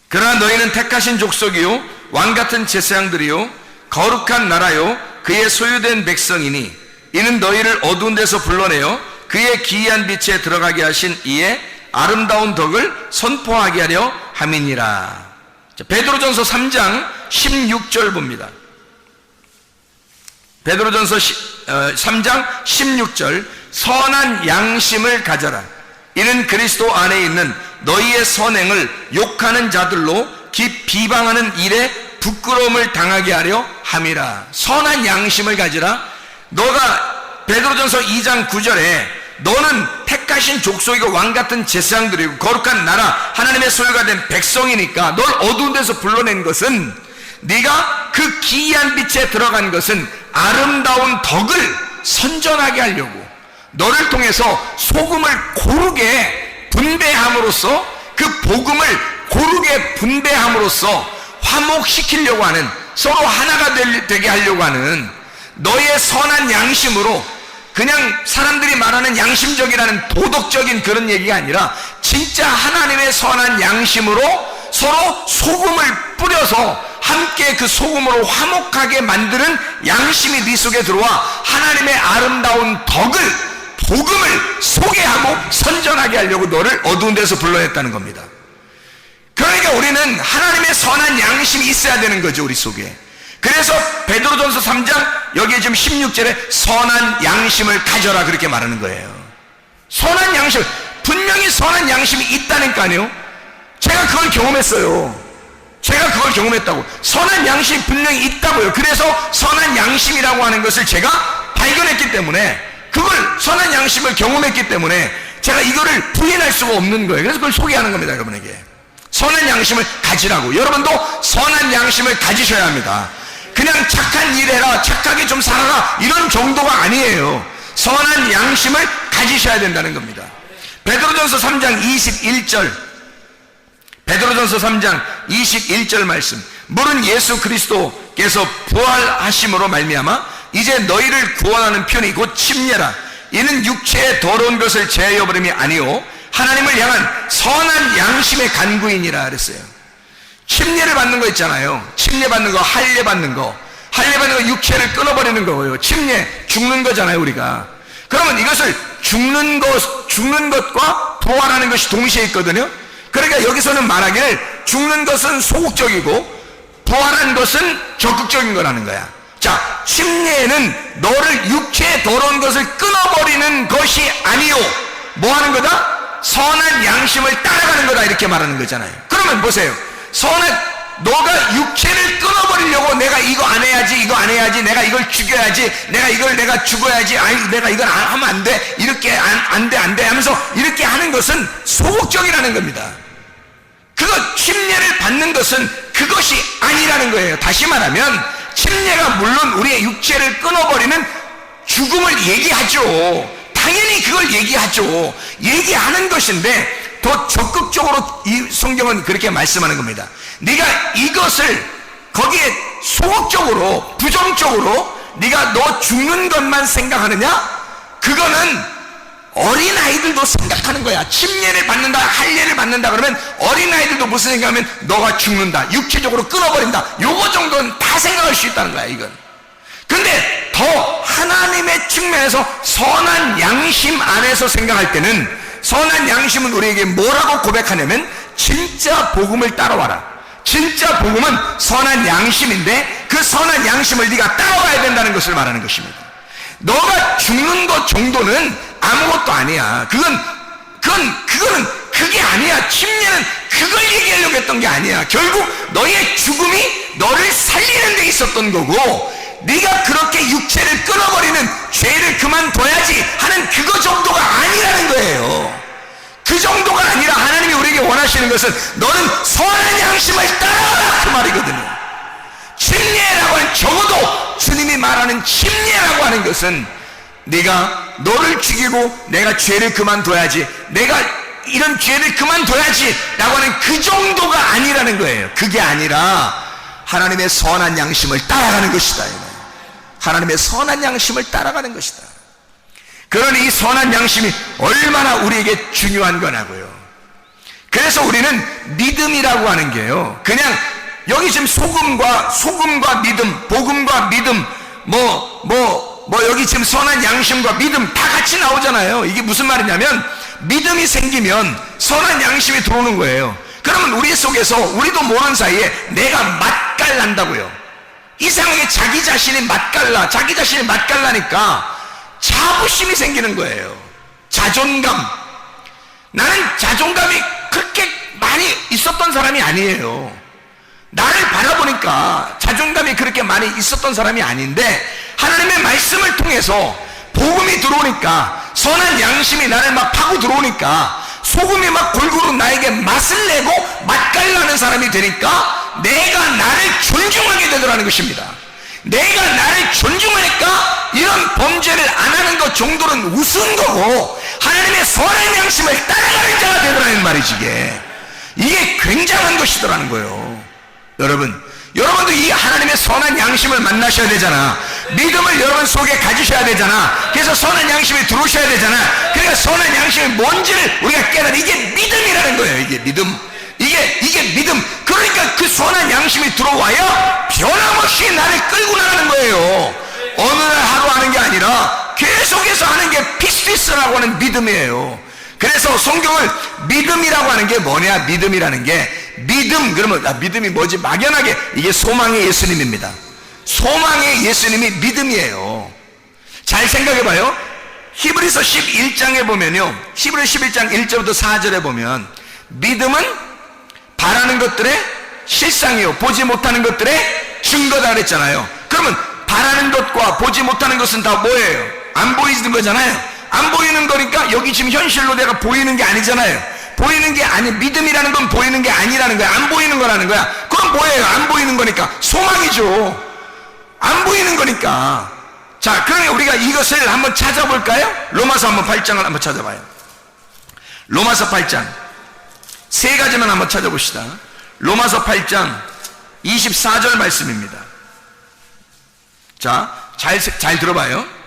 그러나 너희는 택하신 족속이요 왕같은 제사장들이요 거룩한 나라요 그의 소유된 백성이니 이는 너희를 어두운 데서 불러내어 그의 기이한 빛에 들어가게 하신 이의 아름다운 덕을 선포하게 하려 함이니라. 베드로전서 3장 16절 봅니다. 베드로전서 3장 16절. 선한 양심을 가져라. 이는 그리스도 안에 있는 너희의 선행을 욕하는 자들로 비방하는 일에 부끄러움을 당하게 하려 함이라. 선한 양심을 가지라. 너가 베드로전서 2장 9절에 너는 택하신 족속이고 왕같은 제사장들이고 거룩한 나라 하나님의 소유가 된 백성이니까 널 어두운 데서 불러낸 것은, 네가 그 기이한 빛에 들어간 것은 아름다운 덕을 선전하게 하려고, 너를 통해서 소금을 고르게 분배함으로써, 그 복음을 고르게 분배함으로써 화목시키려고 하는, 서로 하나가 되게 하려고 하는 너의 선한 양심으로, 그냥 사람들이 말하는 양심적이라는 도덕적인 그런 얘기가 아니라 진짜 하나님의 선한 양심으로 서로 소금을 뿌려서 함께 그 소금으로 화목하게 만드는 양심이 네 속에 들어와 하나님의 아름다운 덕을, 복음을 소개하고 선전하게 하려고 너를 어두운 데서 불러냈다는 겁니다. 그러니까 우리는 하나님의 선한 양심이 있어야 되는 거죠, 우리 속에. 그래서 베드로전서 3장 여기에 지금 16절에 선한 양심을 가져라 그렇게 말하는 거예요. 선한 양심, 분명히 선한 양심이 있다니까요. 제가 그걸 경험했어요. 제가 그걸 경험했다고. 선한 양심이 분명히 있다고요. 그래서 선한 양심이라고 하는 것을 제가 발견했기 때문에, 그걸 선한 양심을 경험했기 때문에 제가 이거를 부인할 수가 없는 거예요. 그래서 그걸 소개하는 겁니다, 여러분에게. 선한 양심을 가지라고. 여러분도 선한 양심을 가지셔야 합니다. 그냥 착한 일 해라, 착하게 좀 살아라, 이런 정도가 아니에요. 선한 양심을 가지셔야 된다는 겁니다. 베드로전서 3장 21절, 베드로전서 3장 21절 말씀. 물은 예수 그리스도께서 부활하심으로 말미암아 이제 너희를 구원하는 편이 곧 침례라. 이는 육체의 더러운 것을 제하여버림이 아니오 하나님을 향한 선한 양심의 간구이니라 그랬어요. 침례를 받는 거 있잖아요. 침례 받는 거, 할례 받는 거. 할례 받는 거 육체를 끊어버리는 거예요. 침례, 죽는 거잖아요, 우리가. 그러면 이것을 죽는 것과 부활하는 것이 동시에 있거든요. 그러니까 여기서는 말하기를 죽는 것은 소극적이고 부활한 것은 적극적인 거라는 거야. 자, 침례는 너를 육체의 더러운 것을 끊어버리는 것이 아니요, 뭐 하는 거다? 선한 양심을 따라가는 거다, 이렇게 말하는 거잖아요. 그러면 보세요. 너가 육체를 끊어버리려고 내가 이거 안 해야지, 이거 안 해야지, 내가 이걸 죽여야지, 내가 죽어야지, 아니 내가 이걸 하면 안 돼, 이렇게 안 돼 하면서 이렇게 하는 것은 소극적이라는 겁니다. 그거 침례를 받는 것은 그것이 아니라는 거예요. 다시 말하면 침례가 물론 우리의 육체를 끊어버리는 죽음을 얘기하죠. 당연히 그걸 얘기하죠. 얘기하는 것인데 더 적극적으로 이 성경은 그렇게 말씀하는 겁니다. 네가 이것을 거기에 소극적으로 부정적으로 네가 너 죽는 것만 생각하느냐? 그거는 어린아이들도 생각하는 거야. 침례를 받는다, 할례를 받는다 그러면 어린아이들도 무슨 생각하면 너가 죽는다, 육체적으로 끊어버린다, 요거 정도는 다 생각할 수 있다는 거야. 이건. 근데 더 하나님의 측면에서 선한 양심 안에서 생각할 때는, 선한 양심은 우리에게 뭐라고 고백하냐면 진짜 복음을 따라와라. 진짜 복음은 선한 양심인데 그 선한 양심을 네가 따라와야 된다는 것을 말하는 것입니다. 너가 죽는 것 정도는 아무것도 아니야. 그거는 그게 아니야. 침례는 그걸 얘기하려고 했던 게 아니야. 결국 너의 죽음이 너를 살리는 데 있었던 거고, 네가 그렇게 육체를 끊어버리는 죄를 그만둬야지 하는 그거 정도가 아니라는 거예요. 그 정도가 아니라 하나님이 우리에게 원하시는 것은 너는 선한 양심을 따라라, 그 말이거든요. 침례라고 하는, 적어도 주님이 말하는 침례라고 하는 것은 네가 너를 죽이고 내가 죄를 그만둬야지, 내가 이런 죄를 그만둬야지 라고 하는 그 정도가 아니라는 거예요. 그게 아니라 하나님의 선한 양심을 따라가는 것이다. 하나님의 선한 양심을 따라가는 것이다. 그러니 이 선한 양심이 얼마나 우리에게 중요한 거냐고요. 그래서 우리는 믿음이라고 하는 게요, 그냥 여기 지금 소금과 믿음, 복음과 믿음, 여기 지금 선한 양심과 믿음 다 같이 나오잖아요. 이게 무슨 말이냐면 믿음이 생기면 선한 양심이 들어오는 거예요. 그러면 우리 속에서 우리도 모르는 사이에 내가 맛깔난다고요. 이상하게 자기 자신이 맛깔나니까 자부심이 생기는 거예요. 자존감. 나는 자존감이 그렇게 많이 있었던 사람이 아니에요. 나를 바라보니까 자존감이 그렇게 많이 있었던 사람이 아닌데, 하나님의 말씀을 통해서 복음이 들어오니까, 선한 양심이 나를 막 파고 들어오니까, 소금이 막 골고루 나에게 맛을 내고 맛깔나는 사람이 되니까 내가 나를 존중하게 되더라는 것입니다. 내가 나를 존중하니까 이런 범죄를 안 하는 것 정도는 우스운 거고, 하나님의 선한 양심을 따라가는 자가 되더라는 말이지. 이게 굉장한 것이더라는 거예요. 여러분도 이 하나님의 선한 양심을 만나셔야 되잖아. 믿음을 여러분 속에 가지셔야 되잖아. 그래서 선한 양심이 들어오셔야 되잖아. 그러니까 선한 양심이 뭔지를 우리가 깨달아. 이게 믿음이라는 거예요. 이게 믿음. 이게 믿음. 그러니까 그 선한 양심이 들어와야 변함없이 나를 끌고 나가는 거예요. 어느 날 하루 하는 게 아니라 계속해서 하는 게 피스피스라고 하는 믿음이에요. 그래서 성경을 믿음이라고 하는 게 뭐냐? 믿음이라는 게, 믿음 그러면 믿음이 뭐지? 막연하게 이게 소망의 예수님입니다. 소망의 예수님이 믿음이에요. 잘 생각해봐요. 히브리서 11장에 보면요, 히브리서 11장 1절부터 4절에 보면 믿음은 바라는 것들의 실상이요 보지 못하는 것들의 증거다 그랬잖아요. 그러면 바라는 것과 보지 못하는 것은 다 뭐예요? 안 보이는 거잖아요. 안 보이는 거니까 여기 지금 현실로 내가 보이는 게 아니잖아요. 보이는 게 아니, 믿음이라는 건 보이는 게 아니라는 거야. 안 보이는 거라는 거야. 그럼 뭐예요? 안 보이는 거니까 소망이죠. 안 보이는 거니까. 자, 그러면 우리가 이것을 한번 찾아볼까요? 로마서 한번 8장을 한번 찾아봐요. 로마서 8장 세 가지만 한번 찾아봅시다. 로마서 8장 24절 말씀입니다. 자, 잘 들어봐요.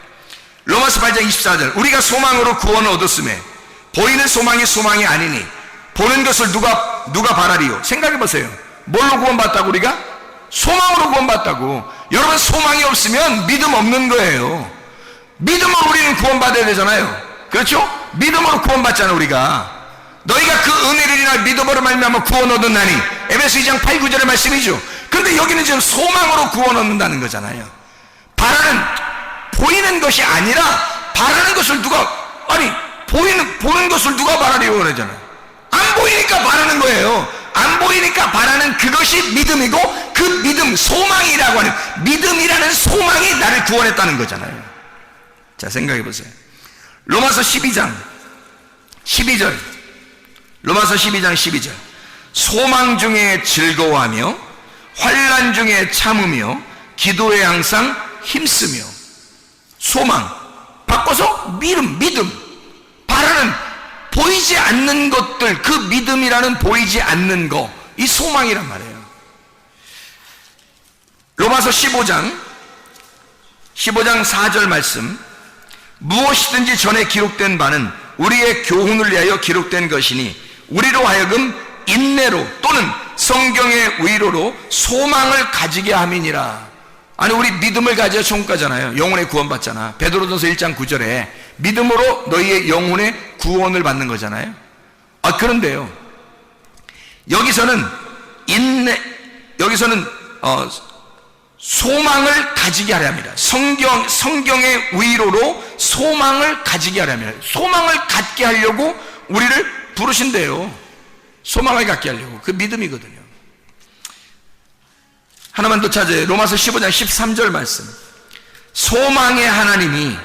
로마서 8장 24절. 우리가 소망으로 구원을 얻었음에 보이는 소망이 아니니 보는 것을 누가 바라리요? 생각해보세요. 뭘로 구원받다고? 우리가 소망으로 구원받다고. 여러분, 소망이 없으면 믿음 없는 거예요. 믿음으로 우리는 구원받아야 되잖아요. 그렇죠? 믿음으로 구원받잖아. 우리가 너희가 그 은혜를 인하여 믿음으로 말미암아 구원 얻었나니, 에베소 2장 8, 9절의 말씀이죠. 그런데 여기는 지금 소망으로 구원 얻는다는 거잖아요. 보이는 것이 아니라 바라는 것을 보는 것을 누가 바라려고 그러잖아요. 안 보이니까 바라는 거예요. 안 보이니까 바라는 그것이 믿음이고, 그 믿음, 소망이라고 하는 믿음이라는 소망이 나를 구원했다는 거잖아요. 자, 생각해 보세요. 로마서 12장 12절. 로마서 12장 12절. 소망 중에 즐거워하며 환난 중에 참으며 기도에 항상 힘쓰며. 소망, 바꿔서 믿음. 바라는, 보이지 않는 것들, 그 믿음이라는 보이지 않는 거, 이 소망이란 말이에요. 로마서 15장 4절 말씀, 무엇이든지 전에 기록된 바는 우리의 교훈을 위하여 기록된 것이니 우리로 하여금 인내로 또는 성경의 위로로 소망을 가지게 함이니라. 아니, 우리 믿음을 가져야 천국 가잖아요. 영혼의 구원 받잖아. 베드로전서 1장 9절에 믿음으로 너희의 영혼의 구원을 받는 거잖아요. 그런데요, 여기서는 소망을 가지게 하려 합니다. 성경의 위로로 소망을 가지게 하려 합니다. 소망을 갖게 하려고 우리를 부르신대요. 소망을 갖게 하려고. 그 믿음이거든요. 하나만 더 찾아요. 로마서 15장 13절 말씀. 소망의 하나님이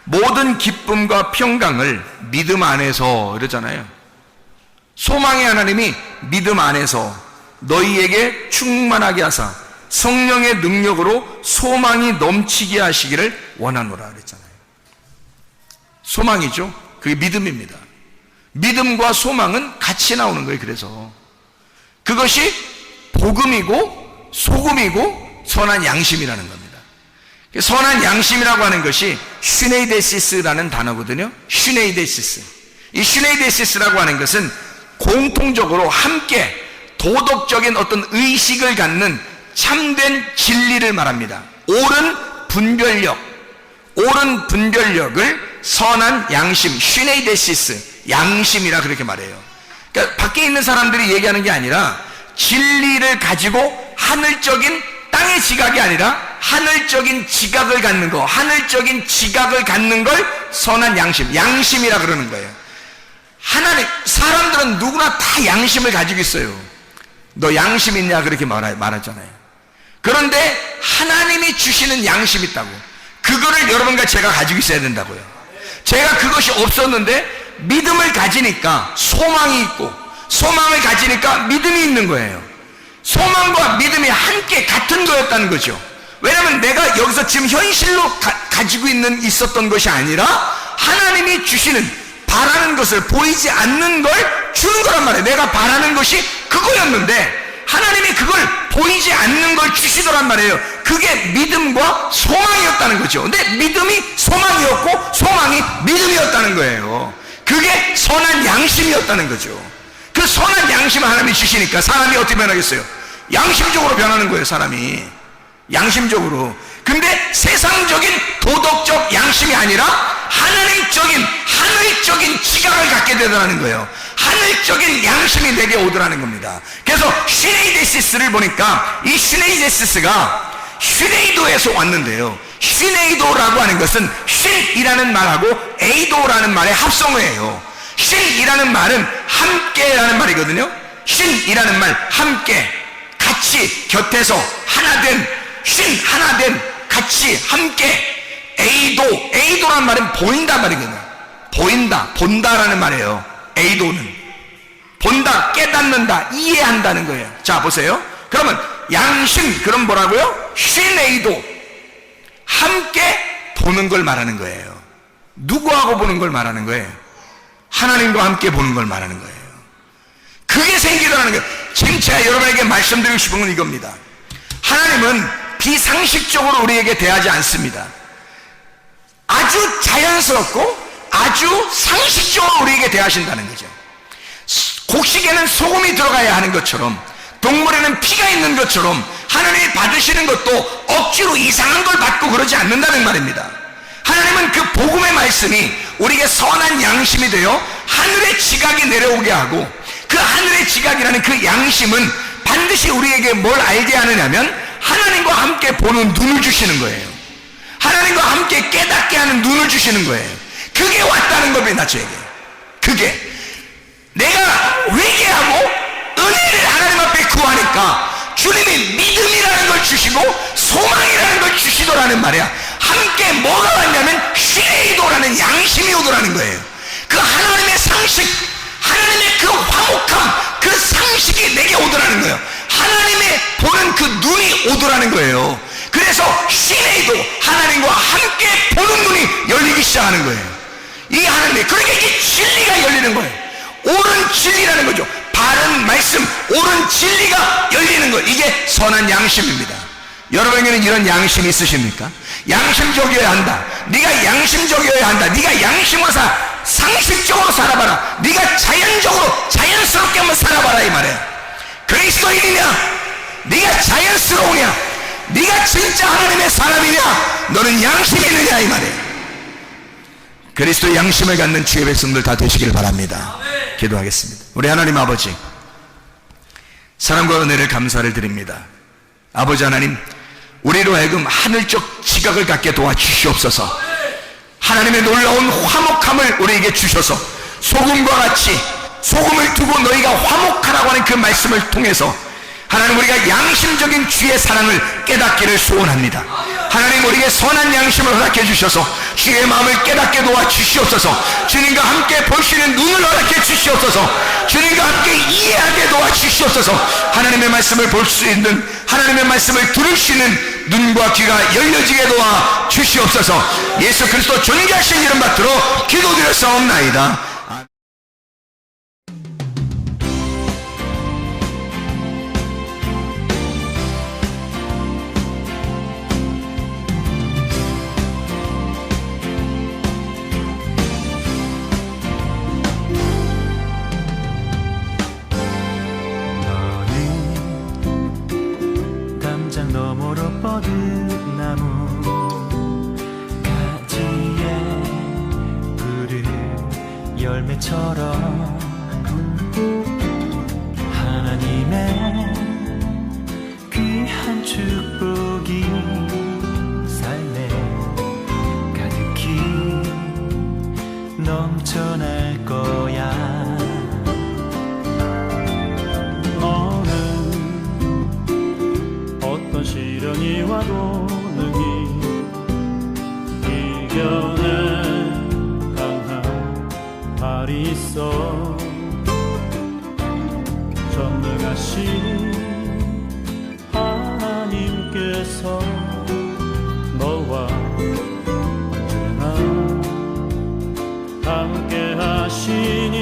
모든 기쁨과 평강을 믿음 안에서, 이러잖아요. 소망의 하나님이 믿음 안에서 너희에게 충만하게 하사 성령의 능력으로 소망이 넘치게 하시기를 원하노라 그랬잖아요. 소망이죠. 그게 믿음입니다. 믿음과 소망은 같이 나오는 거예요. 그래서 그것이 복음이고 소금이고 선한 양심이라는 겁니다. 선한 양심이라고 하는 것이 슈네이데시스라는 단어거든요. 슈네이데시스. 이 슈네이데시스라고 하는 것은 공통적으로 함께 도덕적인 어떤 의식을 갖는 참된 진리를 말합니다. 옳은 분별력을 선한 양심, 슈네이데시스, 양심이라 그렇게 말해요. 그러니까 밖에 있는 사람들이 얘기하는 게 아니라 진리를 가지고 하늘적인 땅의 지각이 아니라 하늘적인 지각을 갖는 거, 하늘적인 지각을 갖는 걸 선한 양심이라 그러는 거예요. 하나님, 사람들은 누구나 다 양심을 가지고 있어요. 너 양심 있냐? 그렇게 말하잖아요. 그런데 하나님이 주시는 양심이 있다고. 그거를 여러분과 제가 가지고 있어야 된다고요. 제가 그것이 없었는데 믿음을 가지니까 소망이 있고, 소망을 가지니까 믿음이 있는 거예요. 소망과 믿음이 함께 같은 거였다는 거죠. 왜냐하면 내가 여기서 지금 현실로 가지고 있었던 것이 아니라 하나님이 주시는, 바라는 것을, 보이지 않는 걸 주는 거란 말이에요. 내가 바라는 것이 그거였는데 하나님이 그걸 보이지 않는 걸 주시더란 말이에요. 그게 믿음과 소망이었다는 거죠. 근데 믿음이 소망이었고 소망이 믿음이었다는 거예요. 그게 선한 양심이었다는 거죠. 그 선한 양심을 하나님이 주시니까 사람이 어떻게 변하겠어요? 양심적으로 변하는 거예요. 사람이 양심적으로. 근데 세상적인 도덕적 양심이 아니라 하늘적인 지각을 갖게 되더라는 거예요. 하늘적인 양심이 내게 오더라는 겁니다. 그래서 슈네이데시스를 보니까 이 슈네이데시스가 슈네이도에서 왔는데요. 슈네이도라고 하는 것은 쉰이라는 말하고 에이도라는 말의 합성어예요. 쉰이라는 말은 함께라는 말이거든요. 쉰이라는 말, 함께, 같이, 곁에서 하나된, 하나된, 같이, 함께. 에이도란 말은 보인다 말이거든요. 본다라는 말이에요. 에이도는 본다, 깨닫는다, 이해한다는 거예요. 자, 보세요. 그러면 양심, 그럼 뭐라고요? 쉰에이도, 함께 보는 걸 말하는 거예요. 누구하고 보는 걸 말하는 거예요? 하나님과 함께 보는 걸 말하는 거예요. 그게 생기더라는 거예요. 지금 제가 여러분에게 말씀드리고 싶은 건 이겁니다. 하나님은 비상식적으로 우리에게 대하지 않습니다. 아주 자연스럽고 아주 상식적으로 우리에게 대하신다는 거죠. 곡식에는 소금이 들어가야 하는 것처럼, 동물에는 피가 있는 것처럼 하나님이 받으시는 것도 억지로 이상한 걸 받고 그러지 않는다는 말입니다. 하나님은 그 복음의 말씀이 우리에게 선한 양심이 되어 하늘의 지각이 내려오게 하고, 그 하늘의 지각이라는 그 양심은 반드시 우리에게 뭘 알게 하느냐면 하나님과 함께 보는 눈을 주시는 거예요. 하나님과 함께 깨닫게 하는 눈을 주시는 거예요. 그게 왔다는 겁니다. 저에게. 그게 내가 회개하고 은혜를 하나님 앞에 구하니까 주님이 믿음이라는 걸 주시고 소망이라는 걸 주시더라는 말이야. 함께 뭐가 왔냐면 슈네이도라는 양심이 오더라는 거예요. 그 하나님의 상식, 하나님의 그 화목함, 그 상식이 내게 오더라는 거예요. 하나님의 보는 그 눈이 오더라는 거예요. 그래서 시내에도 하나님과 함께 보는 눈이 열리기 시작하는 거예요. 이게 하나님의, 그러니까 이게 진리가 열리는 거예요. 옳은 진리라는 거죠. 바른 말씀, 옳은 진리가 열리는 거, 이게 선한 양심입니다. 여러분에게는 이런 양심이 있으십니까? 양심적이어야 한다. 네가 양심적이어야 한다. 네가 양심으로 상식적으로 살아봐라. 네가 자연적으로 자연스럽게 한번 살아봐라 이 말이에요. 그리스도인이냐? 네가 자연스러우냐? 네가 진짜 하나님의 사람이냐? 너는 양심이 있느냐 이 말이에요. 그리스도의 양심을 갖는 주의 백성들 다 되시길 바랍니다. 기도하겠습니다. 우리 하나님 아버지, 사랑과 은혜를 감사를 드립니다. 아버지 하나님, 우리로 하여금 하늘적 지각을 갖게 도와주시옵소서. 하나님의 놀라운 화목함을 우리에게 주셔서 소금과 같이 소금을 두고 너희가 화목하라고 하는 그 말씀을 통해서 하나님, 우리가 양심적인 주의 사랑을 깨닫기를 소원합니다. 하나님, 우리에게 선한 양심을 허락해 주셔서 주의 마음을 깨닫게 도와주시옵소서. 주님과 함께 볼 수 있는 눈을 허락해 주시옵소서. 주님과 함께 이해하게 도와주시옵소서. 하나님의 말씀을 볼 수 있는, 하나님의 말씀을 들을 수 있는 눈과 귀가 열려지게 도와주시옵소서. 예수 그리스도 존귀하신 이름 받들어 기도드렸사옵나이다. 너머로 뻗은 나무 가지에 푸른 열매처럼 하나님의 귀한 축복이 삶에 가득히 넘쳐날 거야. 시련이 와도 능히 이겨낼 강한 발이 있어. 전능하신 하나님께서 너와 언제나 함께 하시니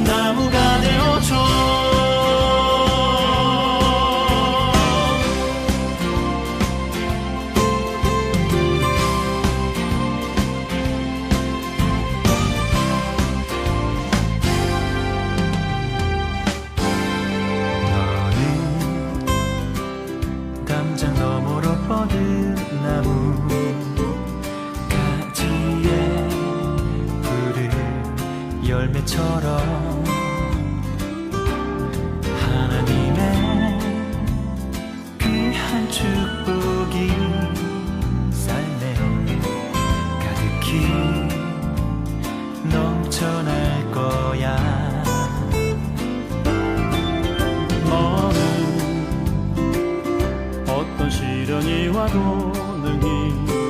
나무가 되어줘. 너는 담장 너머로 뻗은 나무 가지에 푸른 열매처럼 하나님의 귀한 축복이 삶에 가득히 넘쳐날 거야. 너는 어떤 시련이 와도 능히